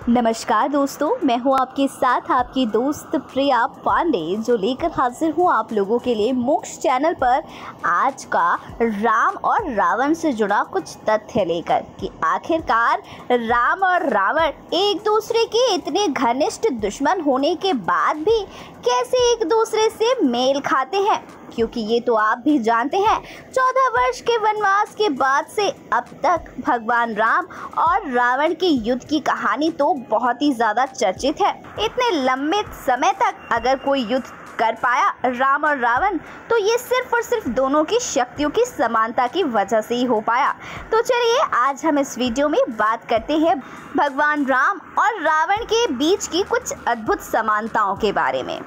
नमस्कार दोस्तों, मैं हूं आपके साथ आपकी दोस्त प्रिया पांडे, जो लेकर हाजिर हूं आप लोगों के लिए मोक्ष चैनल पर आज का राम और रावण से जुड़ा कुछ तथ्य लेकर कि आखिरकार राम और रावण एक दूसरे के इतने घनिष्ठ दुश्मन होने के बाद भी कैसे एक दूसरे से मेल खाते हैं। क्योंकि ये तो आप भी जानते हैं, 14 वर्ष के वनवास के बाद से अब तक भगवान राम और रावण के युद्ध की कहानी तो बहुत ही ज़्यादा चर्चित है। इतने लंबे समय तक अगर कोई युद्ध कर पाया राम और रावण, तो ये सिर्फ और सिर्फ दोनों की शक्तियों की समानता की वजह से ही हो पाया। तो चलिए आज हम इस वीडियो में बात करते हैं भगवान राम और रावण के बीच की कुछ अद्भुत समानताओं के बारे में।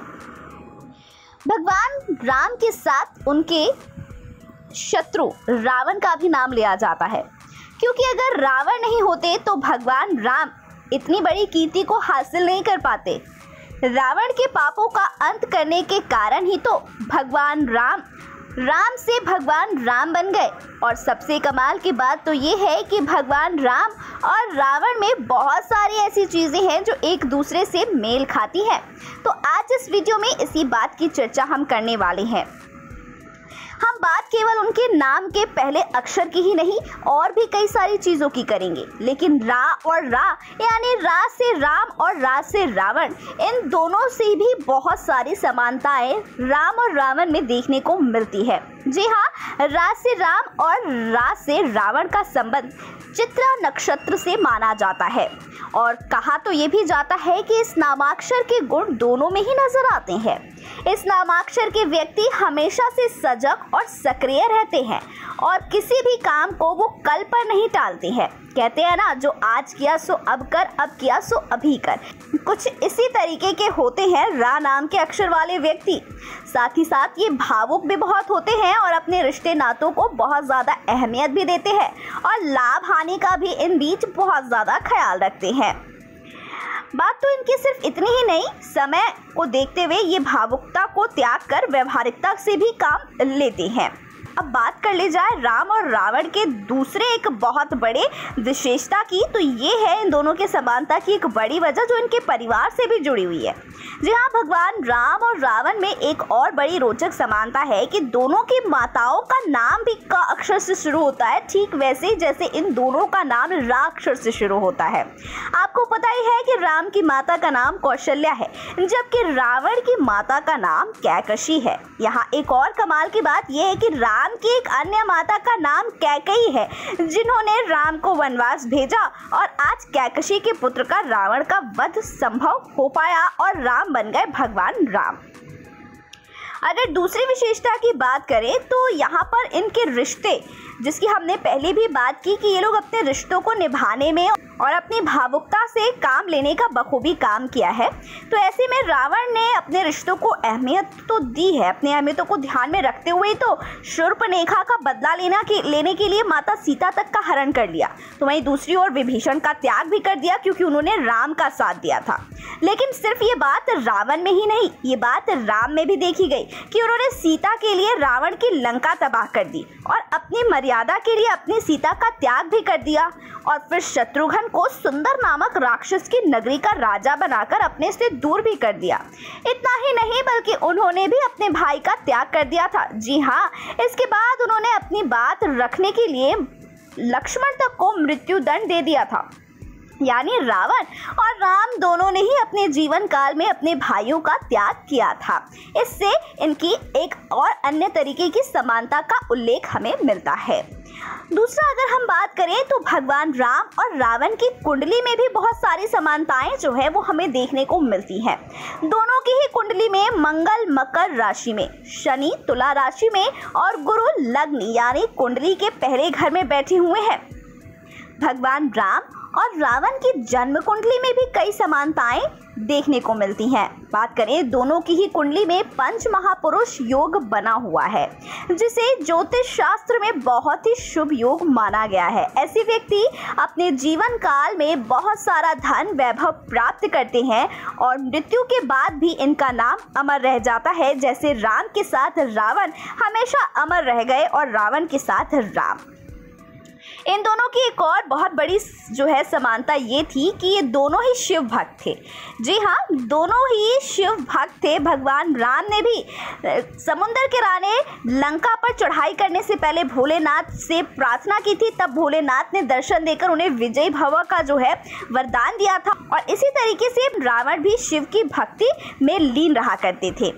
भगवान राम के साथ उनके शत्रु रावण का भी नाम लिया जाता है, क्योंकि अगर रावण नहीं होते तो भगवान राम इतनी बड़ी कीर्ति को हासिल नहीं कर पाते। रावण के पापों का अंत करने के कारण ही तो भगवान राम से भगवान राम बन गए। और सबसे कमाल की बात तो ये है कि भगवान राम और रावण में बहुत सारी ऐसी चीज़ें हैं जो एक दूसरे से मेल खाती हैं। तो आज इस वीडियो में इसी बात की चर्चा हम करने वाले हैं। हम बात केवल उनके नाम के पहले अक्षर की ही नहीं, और भी कई सारी चीज़ों की करेंगे। लेकिन रा और रा यानी रा से राम और रा से रावण, इन दोनों से भी बहुत सारी समानताएं राम और रावण में देखने को मिलती है। जी हाँ, रा से राम और रा से रावण का संबंध चित्रा नक्षत्र से माना जाता है। और कहा तो ये भी जाता है कि इस नामाक्षर के गुण दोनों में ही नजर आते हैं। इस नामाक्षर के व्यक्ति हमेशा से सजग और सक्रिय रहते हैं और किसी भी काम को वो कल पर नहीं टालते हैं। कहते हैं ना, जो आज किया सो अब कर, अब किया सो अभी कर। कुछ इसी तरीके के होते हैं रा नाम के अक्षर वाले व्यक्ति। साथ ही साथ ये भावुक भी बहुत होते हैं और अपने रिश्ते नातों को बहुत ज़्यादा अहमियत भी देते हैं और लाभ हानि का भी इन बीच बहुत ज़्यादा ख्याल रखते हैं। बात तो इनकी सिर्फ इतनी ही नहीं, समय को देखते हुए ये भावुकता को त्याग कर व्यवहारिकता से भी काम लेते हैं। अब बात कर ले जाए राम और रावण के दूसरे एक बहुत बड़े विशेषता की, तो ये है इन दोनों के समानता की एक बड़ी वजह जो इनके परिवार से भी जुड़ी हुई है। जी हाँ, भगवान राम और रावण में एक और बड़ी रोचक समानता है कि दोनों की माताओं का नाम भी क अक्षर से शुरू होता है, ठीक वैसे ही जैसे इन दोनों का नाम रा अक्षर से शुरू होता है। आपको पता ही है कि राम की माता का नाम कौशल्या है, जबकि रावण की माता का नाम कैकशी है। यहाँ एक और कमाल की बात यह है कि राम की एक अन्य माता का नाम कैकेयी है, जिन्होंने राम को वनवास भेजा और आज कैकशी के पुत्र का रावण का वध संभव हो पाया और राम बन गए भगवान राम। अगर दूसरी विशेषता की बात करें तो यहाँ पर इनके रिश्ते, जिसकी हमने पहले भी बात की कि ये लोग अपने रिश्तों को निभाने में और अपनी भावुकता से काम लेने का बखूबी काम किया है। तो ऐसे में रावण ने अपने रिश्तों को अहमियत तो दी है, अपनी अहमियतों को ध्यान में रखते हुए तो शूर्पणखा का बदला लेने के लिए माता सीता तक का हरण कर लिया। तो वहीं दूसरी ओर विभीषण का त्याग भी कर दिया, क्योंकि उन्होंने राम का साथ दिया था। लेकिन सिर्फ ये बात रावण में ही नहीं, ये बात राम में भी देखी गई कि उन्होंने सीता के लिए रावण की लंका तबाह कर दी और अपनी मर्यादा के लिए अपनी सीता का त्याग भी कर दिया। और फिर शत्रुघ्न को सुंदर नामक राक्षस की नगरी का राजा बनाकर अपने से दूर भी कर दिया। इतना ही नहीं, बल्कि उन्होंने भी अपने भाई का त्याग कर दिया था। जी हाँ, इसके बाद उन्होंने अपनी बात रखने के लिए लक्ष्मण तक को मृत्यु दंड दे दिया था। यानी रावण और राम दोनों ने ही अपने जीवन काल में अपने भाइयों का त्याग किया था। इससे इनकी एक और अन्य तरीके की समानता का उल्लेख हमें मिलता है। दूसरा, अगर हम बात करें तो भगवान राम और रावण की कुंडली में भी बहुत सारी समानताएं जो है वो हमें देखने को मिलती हैं। दोनों की ही कुंडली में मंगल मकर राशि में, शनि तुला राशि में और गुरु लग्न यानी कुंडली के पहले घर में बैठे हुए हैं। भगवान राम और रावण की जन्म कुंडली में भी कई समानताएं देखने को मिलती हैं। बात करें, दोनों की ही कुंडली में पंच महापुरुष योग बना हुआ है, जिसे ज्योतिष शास्त्र में बहुत ही शुभ योग माना गया है। ऐसे व्यक्ति अपने जीवन काल में बहुत सारा धन वैभव प्राप्त करते हैं और मृत्यु के बाद भी इनका नाम अमर रह जाता है। जैसे राम के साथ रावण हमेशा अमर रह गए और रावण के साथ राम। इन दोनों की एक और बहुत बड़ी जो है समानता ये थी कि ये दोनों ही शिव भक्त थे। जी हाँ, दोनों ही शिव भक्त थे। भगवान राम ने भी समुद्र किनारे लंका पर चढ़ाई करने से पहले भोलेनाथ से प्रार्थना की थी, तब भोलेनाथ ने दर्शन देकर उन्हें विजयी भव का जो है वरदान दिया था। और इसी तरीके से रावण भी शिव की भक्ति में लीन रहा करते थे।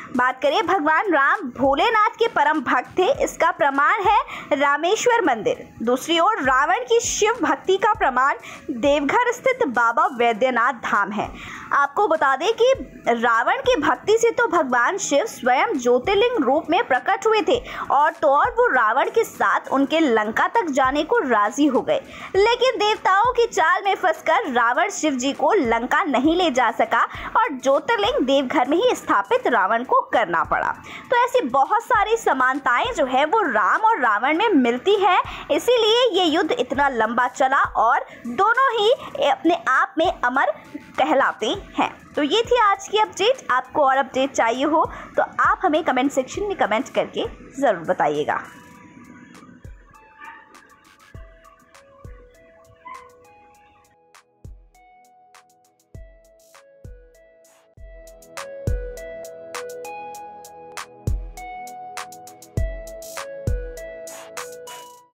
बात करें, भगवान राम भोलेनाथ के परम भक्त थे, इसका प्रमाण है रामेश्वर मंदिर। दूसरी ओर रावण की शिव भक्ति का प्रमाण देवघर स्थित बाबा वैद्यनाथ धाम है। आपको बता दें कि रावण की भक्ति से तो भगवान शिव स्वयं ज्योतिर्लिंग रूप में प्रकट हुए थे और तो और वो रावण के साथ उनके लंका तक जाने को राजी हो गए। लेकिन देवताओं की चाल में फंसकर रावण शिव जी को लंका नहीं ले जा सका और ज्योतिर्लिंग देवघर में ही स्थापित रावण को करना पड़ा। तो ऐसी बहुत सारी समानताएं जो है वो राम और रावण में मिलती है, इसीलिए ये युद्ध इतना लंबा चला और दोनों ही अपने आप में अमर कहलाते हैं। तो ये थी आज की अपडेट। आपको और अपडेट चाहिए हो तो आप हमें कमेंट सेक्शन में कमेंट करके ज़रूर बताइएगा।